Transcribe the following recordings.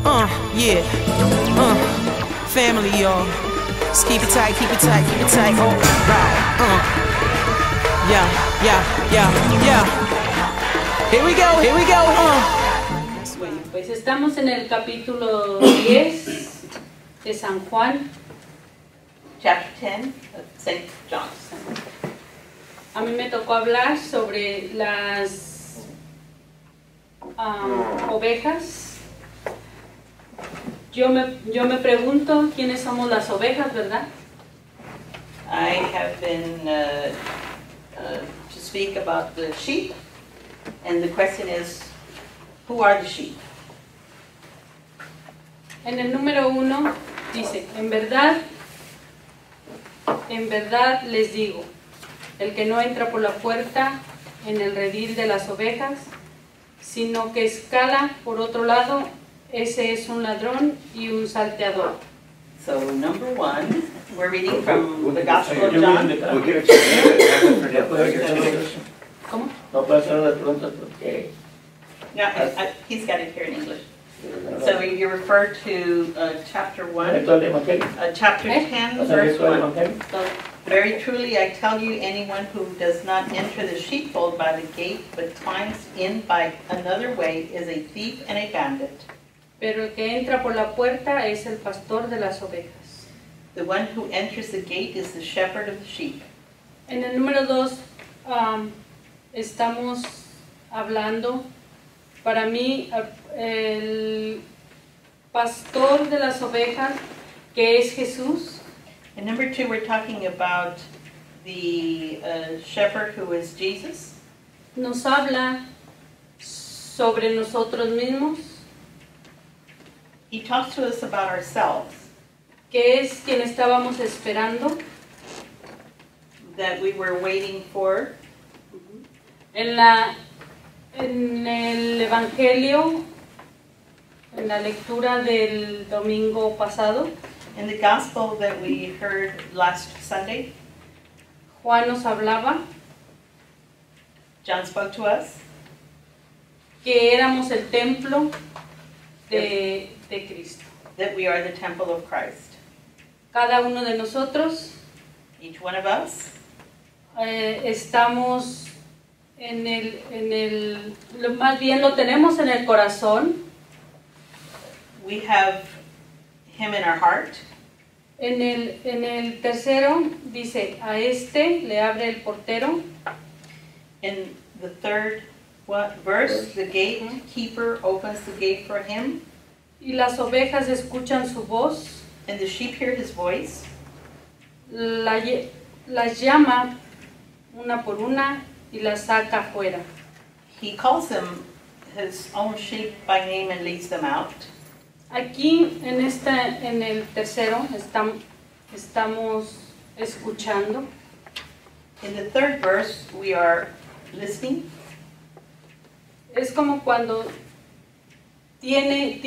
Yeah. Family, y'all. Just keep it tight, keep it tight, keep it tight. Oh, right. Yeah. Here we go. Bueno, pues estamos en el capítulo 10 de San Juan. Chapter 10 of St. John. A mí me tocó hablar sobre las ovejas. Yo me pregunto quiénes somos las ovejas, ¿verdad? I have been to speak about the sheep, and the question is, who are the sheep? En el número 1 dice, en verdad les digo, el que no entra por la puerta en el redil de las ovejas, sino que escala por otro lado, ese es un ladrón y un salteador. So, number 1, we're reading from the Gospel of John. ¿Cómo? No puede hacer las preguntas porque... No, he's got it here in English. So you refer to chapter 1, chapter 10, verse 1. So, very truly I tell you, anyone who does not enter the sheepfold by the gate, but climbs in by another way, is a thief and a bandit. Pero el que entra por la puerta es el pastor de las ovejas. The one who enters the gate is the shepherd of the sheep. En el número 2 estamos hablando, para mí, el pastor de las ovejas, que es Jesús. And number 2, we're talking about the shepherd who is Jesus. Nos habla sobre nosotros mismos, He talks to us about ourselves, que es quien estábamos esperando. that we were waiting for. En el Evangelio, en la lectura del domingo pasado, In the gospel that we heard last Sunday, Juan nos hablaba John spoke to us que éramos el templo de Cristo. that we are the temple of Christ. Cada uno de nosotros Each one of us, estamos más bien lo tenemos en el corazón. we have him in our heart. En el tercero dice, a este le abre el portero. In the third verse, the gatekeeper opens the gate for him, Y las ovejas escuchan su voz, and the sheep hear his voice. las llama una por una y las saca afuera. He calls them his own sheep by name and leads them out. Aquí en el tercero estamos escuchando. In the third verse, we are listening. Es como cuando tiene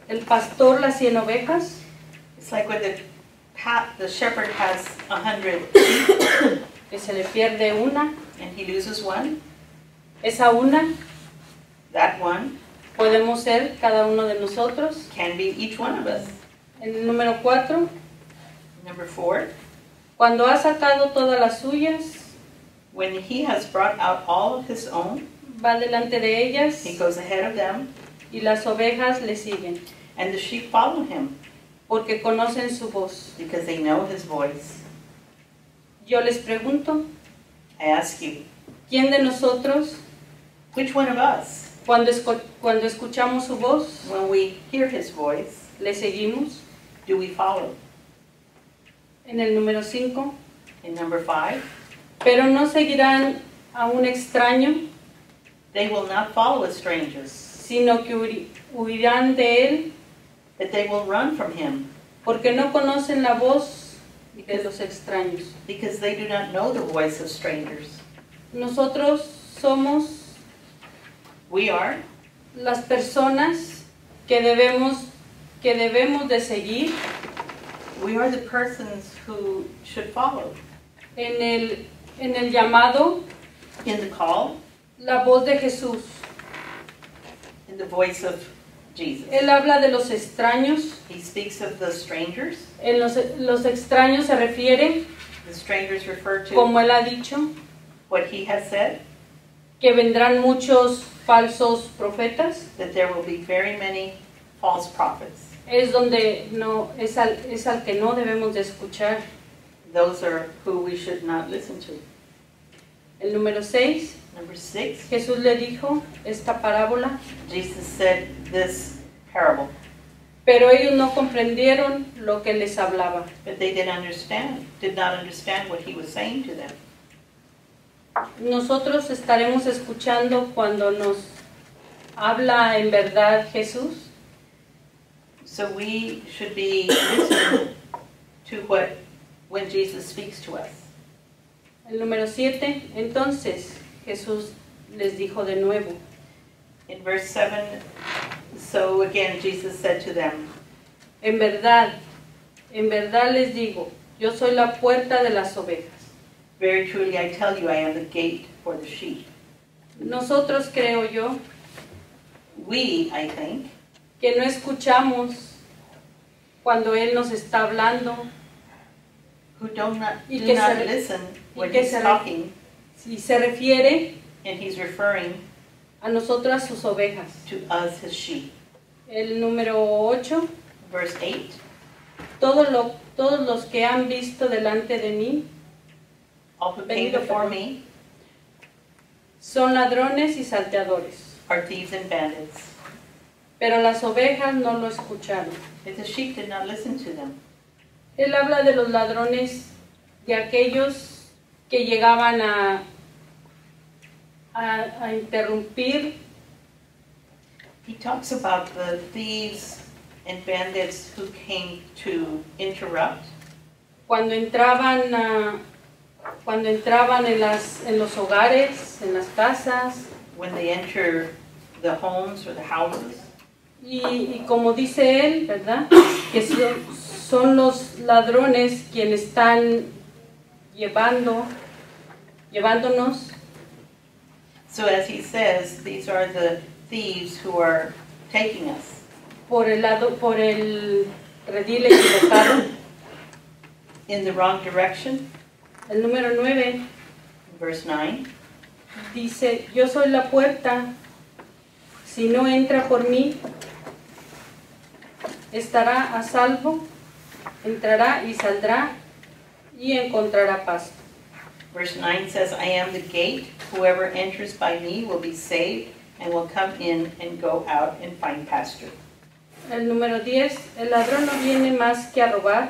el pastor las 100 ovejas. It's like when the shepherd has 100 sheep Que se le pierde una. and he loses one. Esa una That one podemos ser cada uno de nosotros. can be each one of us. En el número 4, Number 4, cuando ha sacado todas las suyas, when he has brought out all of his own, va delante de ellas he goes ahead of them, y las ovejas le siguen, and the sheep follow him porque conocen su voz. because they know his voice. Yo les pregunto, I ask you, ¿quién de nosotros, which one of us, cuando escuchamos su voz, when we hear his voice, le seguimos? do we follow? En el número 5, In number 5, pero no seguirán a un extraño, they will not follow strangers, sino que huirán de él, but they will run from him porque no conocen la voz de los extraños. because they do not know the voice of strangers. Nosotros somos We are las personas que debemos de seguir We are the persons who should follow. en el llamado, In the call, la voz de Jesús. in the voice of Jesus. Él habla de los extraños. He speaks of the strangers. En los extraños se refiere, The strangers refer to como él ha dicho, what he has said, que vendrán muchos falsos profetas. that there will be very many false prophets. Es donde no es al que no debemos de escuchar. Those are who we should not listen to. El número 6, Number 6, Jesús le dijo esta parábola, Jesus said this parable, pero ellos no comprendieron lo que les hablaba. but they did not understand what he was saying to them. Nosotros estaremos escuchando cuando nos habla en verdad Jesús. So we should be listening to when Jesus speaks to us. El número 7, entonces Jesús les dijo de nuevo, In verse 7, so again Jesus said to them, en verdad les digo, yo soy la puerta de las ovejas. very truly I tell you, I am the gate for the sheep. Nosotros, creo yo, We, I think, que no escuchamos cuando Él nos está hablando who do not Y que se- listen when que he's se- talking, y se refiere and he's referring a nosotras sus ovejas. to us, his sheep. El número 8, Verse 8, todos los que han visto delante de mí all who came Venido, before perdón. me son ladrones y salteadores, are thieves and bandits. pero las ovejas no lo escucharon. But the sheep did not listen to them. Él habla de los ladrones, de aquellos que llegaban a interrumpir, He talks about the thieves and bandits who came to interrupt cuando entraban en los hogares, en las casas, when they enter the homes or the houses. y como dice él, ¿verdad? Que son los ladrones quienes están llevándonos So as he says, these are the thieves who are taking us por el redil equivocado. in the wrong direction. El número 9 Verse 9, dice, yo soy la puerta, si no entra por mí, estará a salvo, entrará y saldrá y encontrará pasto. verse 9 says, I am the gate. Whoever enters by me will be saved and will come in and go out and find pasture. El número 10, el ladrón no viene más que a robar,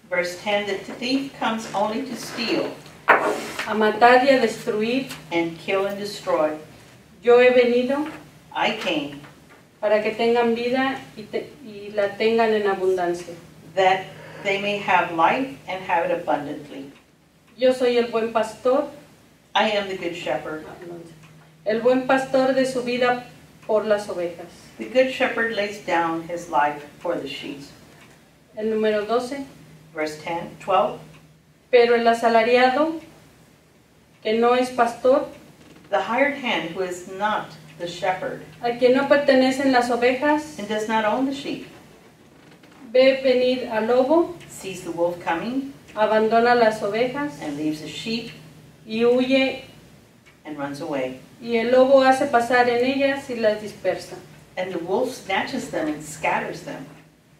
Verse 10, the thief comes only to steal a matar y a destruir. and kill and destroy. Yo he venido I came para que tengan vida y la tengan en abundancia. that they may have life and have it abundantly. Yo soy el buen pastor, I am the good shepherd. el buen pastor de su vida por las ovejas. The good shepherd lays down his life for the sheep. El número 12, Verse 12, pero el asalariado, que no es pastor, the hired hand who is not the shepherd a quien no pertenecen las ovejas, and does not own the sheep, ve venir al lobo, sees the wolf coming abandona las ovejas and leaves the sheep y huye, and runs away. y el lobo hace pasar en ellas y las dispersa. And the wolf snatches them and scatters them.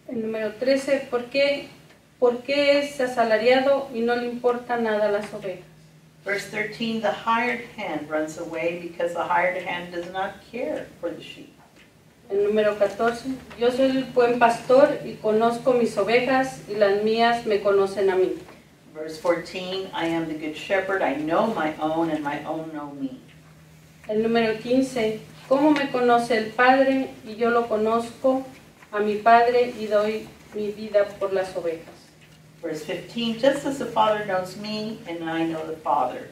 El número 13, ¿por qué es asalariado y no le importa nada a las ovejas? Verse 13, the hired hand runs away because the hired hand does not care for the sheep. El número 14, yo soy el buen pastor y conozco mis ovejas y las mías me conocen a mí. Verse 14, I am the good shepherd, I know my own and my own know me. El número 15, ¿cómo me conoce el Padre y yo lo conozco a mi Padre y doy mi vida por las ovejas? Verse 15, just as the Father knows me and I know the Father.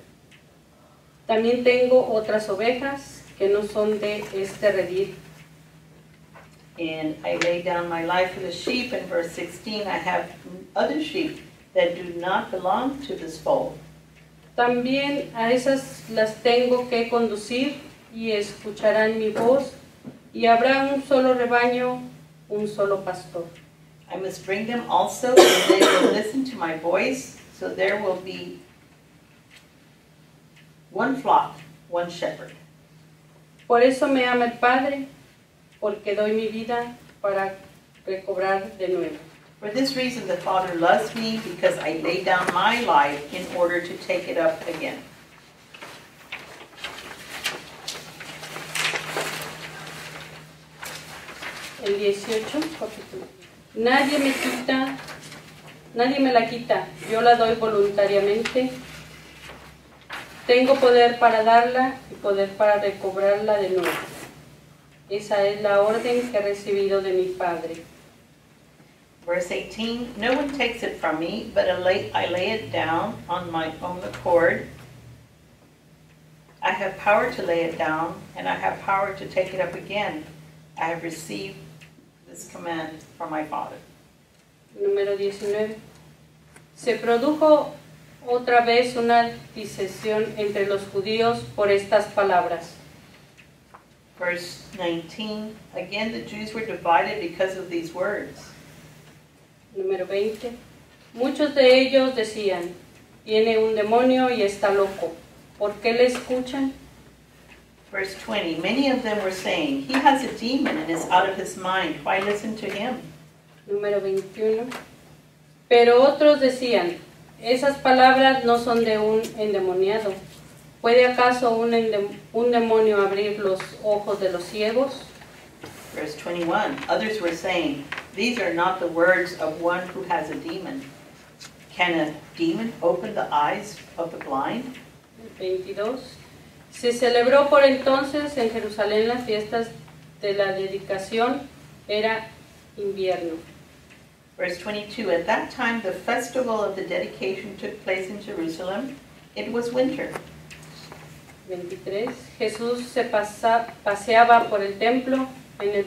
También tengo otras ovejas que no son de este redil. And I lay down my life for the sheep. In verse 16, I have other sheep that do not belong to this fold. También a esas las tengo que conducir y escucharán mi voz Y habrá un solo rebaño, un solo pastor. I must bring them also, and they will listen to my voice, so there will be one flock, one shepherd. Por eso me ama el Padre, porque doy mi vida para recobrar de nuevo. For this reason the Father loves me, because I lay down my life in order to take it up again. El 18, capítulo. Nadie me la quita, yo la doy voluntariamente. Tengo poder para darla y poder para recobrarla de nuevo. Esa es la orden que he recibido de mi Padre. Verse 18, no one takes it from me, but I lay it down on my own accord. I have power to lay it down, and I have power to take it up again. I have received this command from my Father. Número 19. Se produjo otra vez una disesión entre los judíos por estas palabras. Verse 19, again the Jews were divided because of these words. Número 20. Muchos de ellos decían, tiene un demonio y está loco. ¿Por qué le escuchan? Verse 20, many of them were saying, he has a demon and is out of his mind. Why listen to him? Número 21. Pero otros decían, esas palabras no son de un endemoniado. ¿Puede acaso un demonio abrir los ojos de los ciegos? Verse 21, others were saying, these are not the words of one who has a demon. Can a demon open the eyes of the blind? 22. Se celebró por entonces en Jerusalén las fiestas de la dedicación, era invierno. Verse 22, at that time the festival of the dedication took place in Jerusalem. It was winter. 23. Jesús se paseaba por el templo en el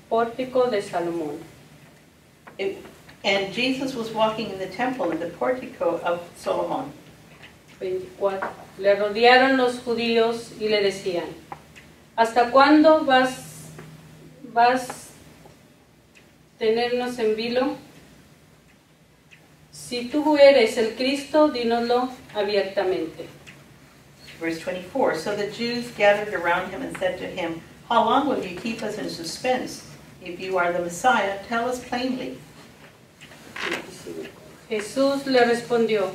pórtico de Salomón. And Jesus was walking in the temple in the portico of Solomon. 24. Le rodearon los judíos y le decían, ¿hasta cuándo vas a tenernos en vilo? Si tú eres el Cristo, dínoslo abiertamente. Verse 24, so the Jews gathered around him and said to him, how long will you keep us in suspense? If you are the Messiah, tell us plainly. 25. Jesús le respondió,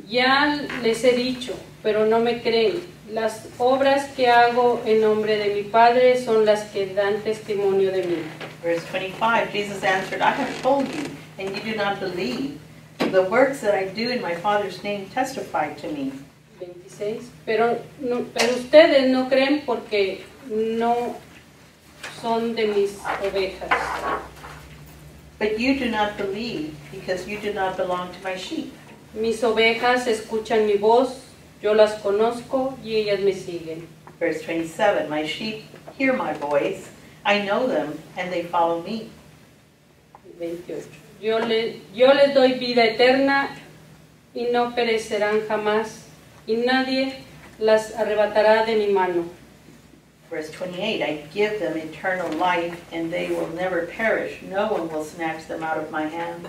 ya les he dicho, pero no me creen. Las obras que hago en nombre de mi Padre son las que dan testimonio de mí. Verse 25, Jesus answered, I have told you, and you do not believe. The works that I do in my Father's name testify to me. 26. Pero ustedes no creen porque no son de mis ovejas. But you do not believe because you do not belong to my sheep. Mis ovejas escuchan mi voz, yo las conozco y ellas me siguen. Verse 27, my sheep hear my voice, I know them, and they follow me. 28. Yo les doy vida eterna y no perecerán jamás, y nadie las arrebatará de mi mano. Verse 28, I give them eternal life, and they will never perish. No one will snatch them out of my hand.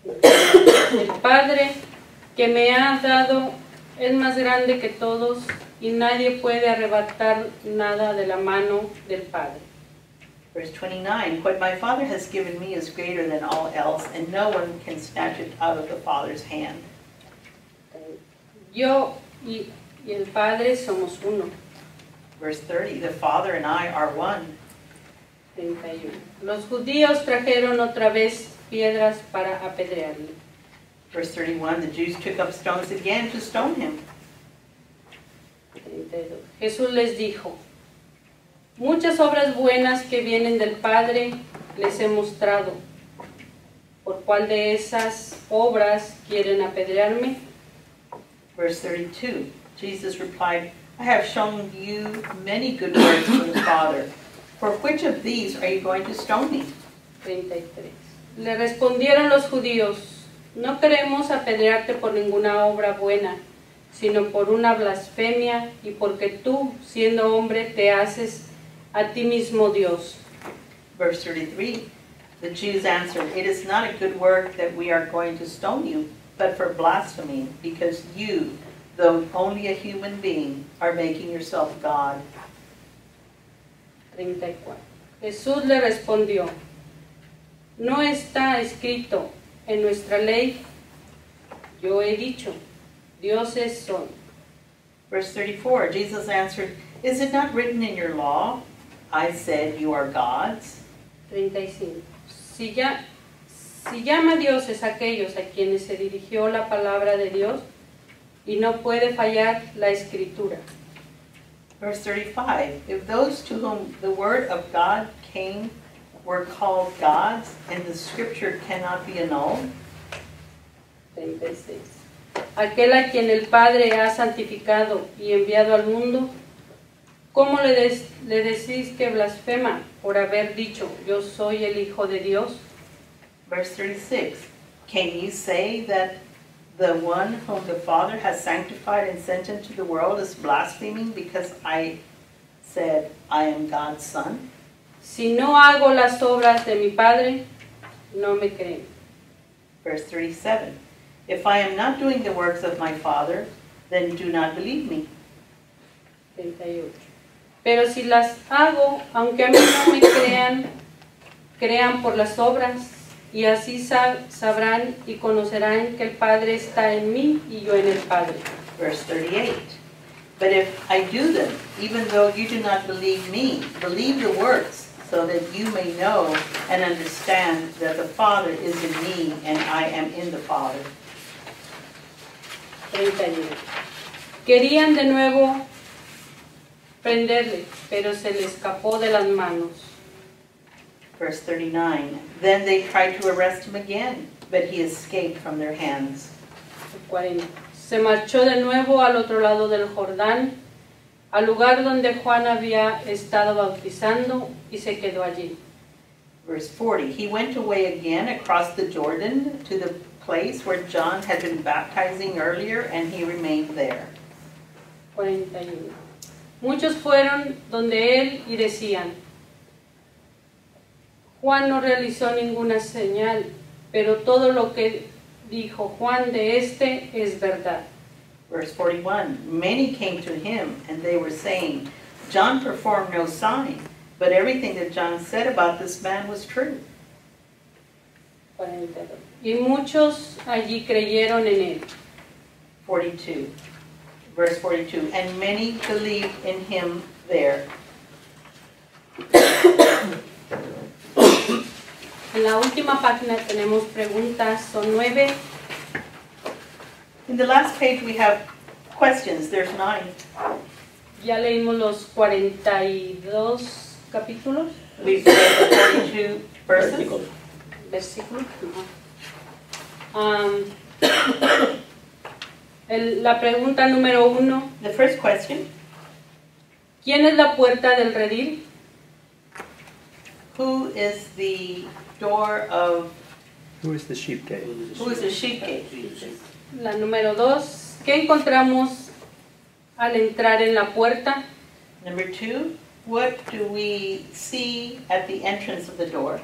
El Padre que me ha dado es más grande que todos, y nadie puede arrebatar nada de la mano del Padre. Verse 29, what my Father has given me is greater than all else, and no one can snatch it out of the Father's hand. Yo y el Padre somos uno. Verse 30, the Father and I are one. 31. Los judíos trajeron otra vez piedras para apedrearle. Verse 31, the Jews took up stones again to stone him. 32. Jesús les dijo, muchas obras buenas que vienen del Padre les he mostrado. ¿Por cuál de esas obras quieren apedrearme? Verse 32, Jesus replied, I have shown you many good works from the Father. For which of these are you going to stone me? 33. Le respondieron los judíos, no queremos apedrearte por ninguna obra buena, sino por una blasfemia y porque tú, siendo hombre, te haces a ti mismo Dios. Verse 33, the Jews answered, it is not a good work that we are going to stone you, but for blasphemy, because you, though only a human being, are making yourself God. 34. Jesús le respondió, ¿no está escrito en nuestra ley? Yo he dicho, dioses son. Verse 34, Jesus answered, is it not written in your law, I said you are gods? 35. Si llama dioses aquellos a quienes se dirigió la palabra de Dios, y no puede fallar la escritura. Verse 35, if those to whom the word of God came were called gods, and the scripture cannot be annulled. 36. Aquel a quien el Padre ha santificado y enviado al mundo, ¿cómo le decís que blasfema por haber dicho, yo soy el Hijo de Dios? Verse 36, can you say that the one whom the Father has sanctified and sent into the world is blaspheming because I said, I am God's son? Si no hago las obras de mi Padre, no me creen. Verse 37, if I am not doing the works of my Father, then do not believe me. 38. Pero si las hago, aunque a mí no me crean por las obras, y así sabrán y conocerán que el Padre está en mí y yo en el Padre. Verse 38, but if I do them, even though you do not believe me, believe the works, so that you may know and understand that the Father is in me and I am in the Father. 31. Querían de nuevo prenderle, pero se le escapó de las manos. Verse 39, then they tried to arrest him again, but he escaped from their hands. 40. Se marchó de nuevo al otro lado del Jordán, al lugar donde Juan había estado bautizando, y se quedó allí. Verse 40, he went away again across the Jordan to the place where John had been baptizing earlier, and he remained there. 41. Muchos fueron donde él y decían, Juan no realizó ninguna señal, pero todo lo que dijo Juan de este es verdad. Verse 41, many came to him, and they were saying, John performed no sign, but everything that John said about this man was true. 42. Y muchos allí creyeron en él. 42, verse 42, and many believed in him there. En la última página tenemos preguntas, son 9. In the last page we have questions, there's 9. Ya leímos los 42 capítulos. We've read the 42 verses. Versículos. La pregunta número 1. The first question, ¿Quién es la puerta del redil? who is the door of, Who is the sheep gate? who is the sheep gate? La número 2. ¿Qué encontramos al entrar en la puerta? Number 2, what do we see at the entrance of the door?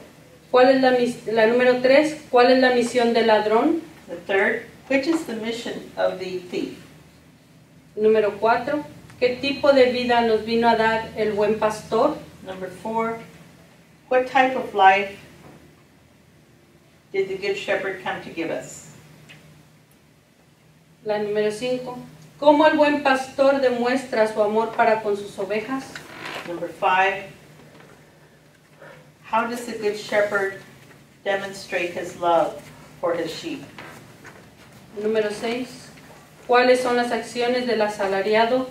¿Cuál es la número 3? ¿Cuál es la misión del ladrón? The third, which is the mission of the thief? Número 4. ¿Qué tipo de vida nos vino a dar el buen pastor? Number 4, what type of life did the Good Shepherd come to give us? La número 5. ¿Cómo el buen pastor demuestra su amor para con sus ovejas? Number 5, how does the Good Shepherd demonstrate his love for his sheep? Número 6. ¿Cuáles son las acciones del asalariado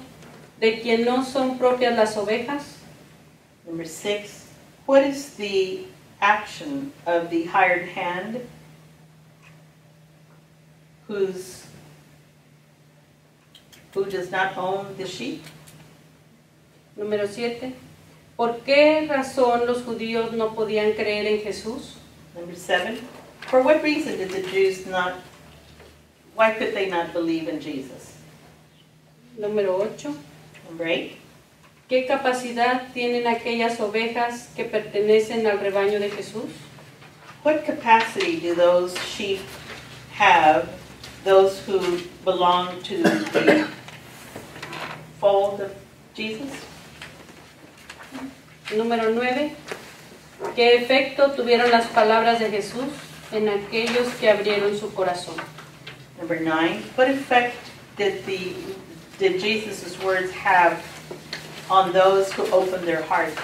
de quien no son propias las ovejas? Number 6, what is the action of the hired hand who does not own the sheep? Número 7. ¿Por qué razón los judíos no podían creer en Jesús? Number 7, for what reason did the Jews why could they not believe in Jesus? Número 8. Number 8, ¿Qué capacidad tienen aquellas ovejas que pertenecen al rebaño de Jesús? What capacity do those sheep have, those who belong to the fold of Jesus? Número 9. ¿Qué efecto tuvieron las palabras de Jesús en aquellos que abrieron su corazón? Number 9. What effect did Jesus' words have on those who opened their hearts?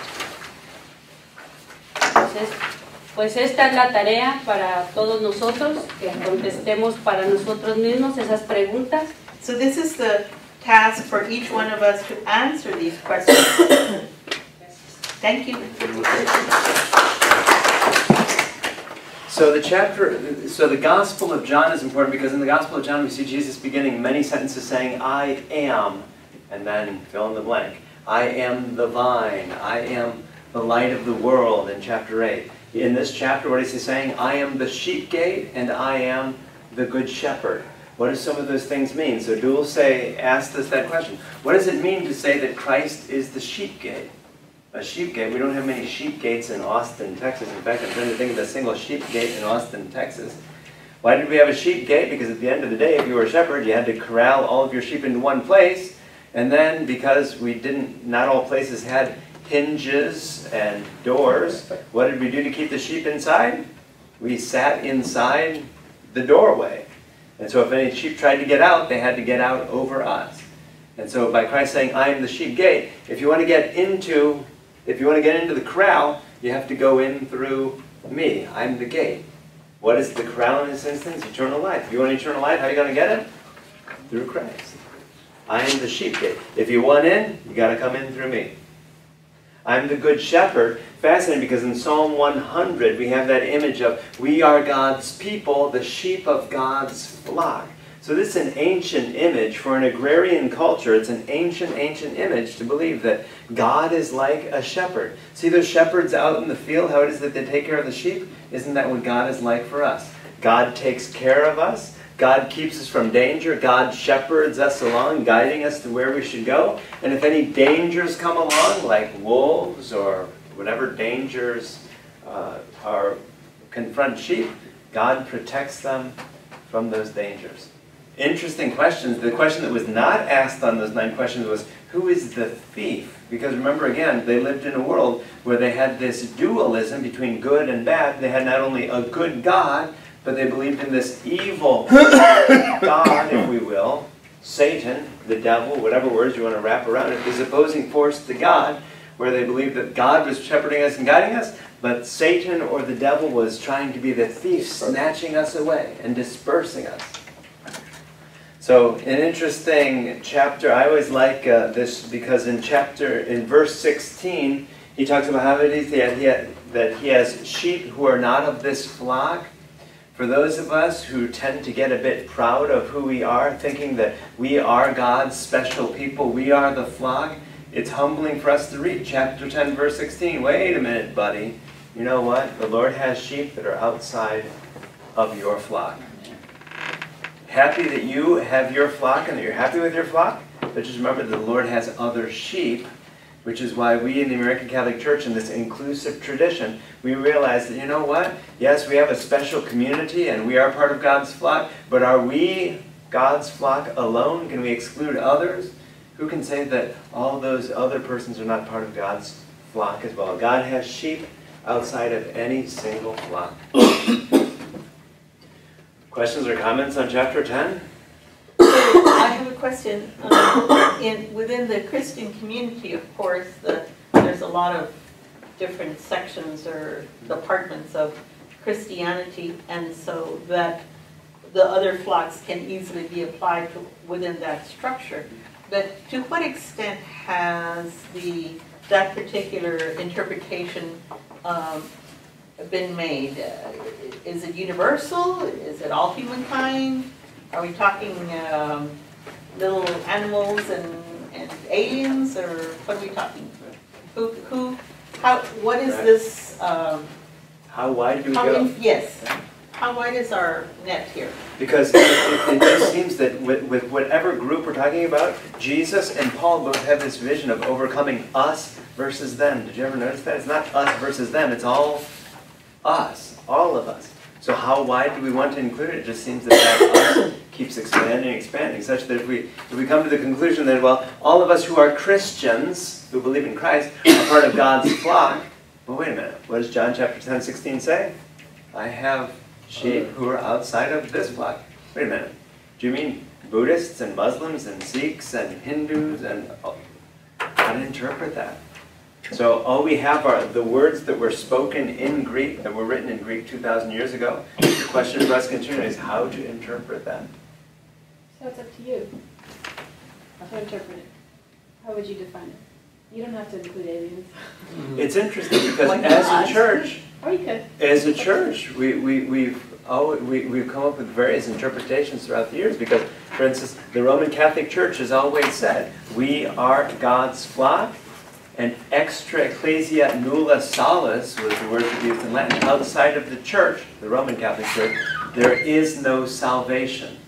Pues esta es la tarea para todos nosotros, que contestemos para nosotros mismos esas preguntas. So this is the task for each one of us to answer these questions. Thank you. So the Gospel of John is important because in the Gospel of John we see Jesus beginning many sentences saying, I am, and then fill in the blank. I am the vine. I am the light of the world in chapter 8. In this chapter, what is he saying? I am the sheep gate and I am the good shepherd. What do some of those things mean? So Dulce asked us that question. What does it mean to say that Christ is the sheep gate? A sheep gate, we don't have many sheep gates in Austin, Texas. In fact, I'm trying to think of a single sheep gate in Austin, Texas. Why did we have a sheep gate? Because at the end of the day, if you were a shepherd, you had to corral all of your sheep into one place. And then because not all places had hinges and doors, what did we do to keep the sheep inside? We sat inside the doorway. And so if any sheep tried to get out, they had to get out over us. And so by Christ saying, I am the sheep gate, if you want to get into the corral, you have to go in through me. I'm the gate. What is the corral in this instance? Eternal life. If you want eternal life, how are you going to get it? Through Christ. I am the sheep gate. If you want in, you got to come in through me. I'm the good shepherd. Fascinating because in Psalm 100 we have that image of we are God's people, the sheep of God's flock. So this is an ancient image for an agrarian culture. It's an ancient image to believe that God is like a shepherd. See those shepherds out in the field, how it is that they take care of the sheep? Isn't that what God is like for us? God takes care of us. God keeps us from danger. God shepherds us along, guiding us to where we should go. And if any dangers come along, like wolves or whatever dangers confront sheep, God protects them from those dangers. Interesting questions. The question that was not asked on those 9 questions was, who is the thief? Because remember again, they lived in a world where they had this dualism between good and bad. They had not only a good God, but they believed in this evil God, if we will, Satan, the devil, whatever words you want to wrap around it, this opposing force to God, where they believed that God was shepherding us and guiding us, but Satan or the devil was trying to be the thief, snatching us away and dispersing us. So an interesting chapter. I always like this because in verse 16, he talks about how it is that he has sheep who are not of this flock. For those of us who tend to get a bit proud of who we are, thinking that we are God's special people, we are the flock, it's humbling for us to read chapter 10, verse 16. Wait a minute, buddy. You know what? The Lord has sheep that are outside of your flock. Happy that you have your flock and that you're happy with your flock, but just remember that the Lord has other sheep, which is why we in the American Catholic Church, in this inclusive tradition, we realize that, you know what? Yes, we have a special community and we are part of God's flock, but are we God's flock alone? Can we exclude others? Who can say that all those other persons are not part of God's flock as well? God has sheep outside of any single flock. Questions or comments on chapter 10? I have a question. Within the Christian community, of course, there's a lot of different sections or departments of Christianity, and so that the other flocks can easily be applied within that structure. But to what extent has that particular interpretation been made? Is it universal? Is it all humankind? Are we talking little animals and aliens, or what are we talking? What is this? How wide do we go? Yes. How wide is our net here? Because it just seems that with whatever group we're talking about, Jesus and Paul both have this vision of overcoming us versus them. Did you ever notice that? It's not us versus them, it's all us, all of us. So how wide do we want to include it? It just seems that us keeps expanding, such that if we come to the conclusion that, well, all of us who are Christians, who believe in Christ, are part of God's flock, well, wait a minute, what does John chapter 10:16 say? I have sheep who are outside of this flock. Wait a minute. Do you mean Buddhists and Muslims and Sikhs and Hindus and how to interpret that? So all we have are the words that were spoken in Greek, that were written in Greek 2,000 years ago. The question for us continually is how to interpret that. So it's up to you to interpret it. How would you define it? You don't have to include aliens. It's interesting because as a church, Or you could. as a church, we've come up with various interpretations throughout the years because, for instance, the Roman Catholic Church has always said, we are God's flock, and extra ecclesia nulla salus was the word that used in Latin. Outside of the church, the Roman Catholic Church, there is no salvation.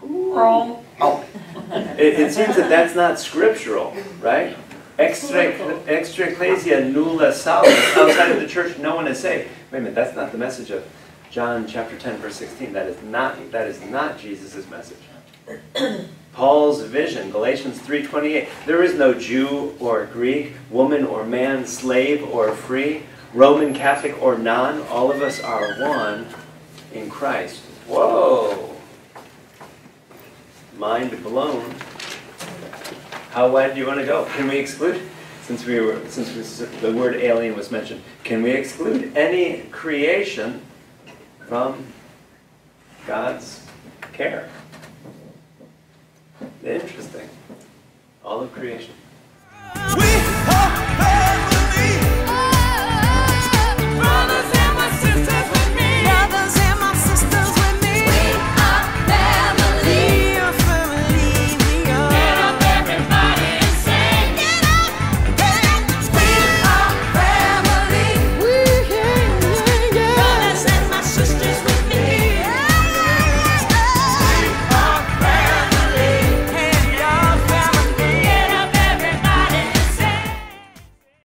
Wrong. Oh. It seems that that's not scriptural, right? Extra ecclesia nulla salus. Outside of the church, no one is saved. Wait a minute, that's not the message of John chapter 10, verse 16. That is not Jesus' message. Paul's vision, Galatians 3:28. There is no Jew or Greek, woman or man, slave or free, Roman Catholic or non. All of us are one in Christ. Whoa! Mind blown. How wide do you want to go? Can we exclude, since the word alien was mentioned, can we exclude any creation from God's care? Interesting. All of creation.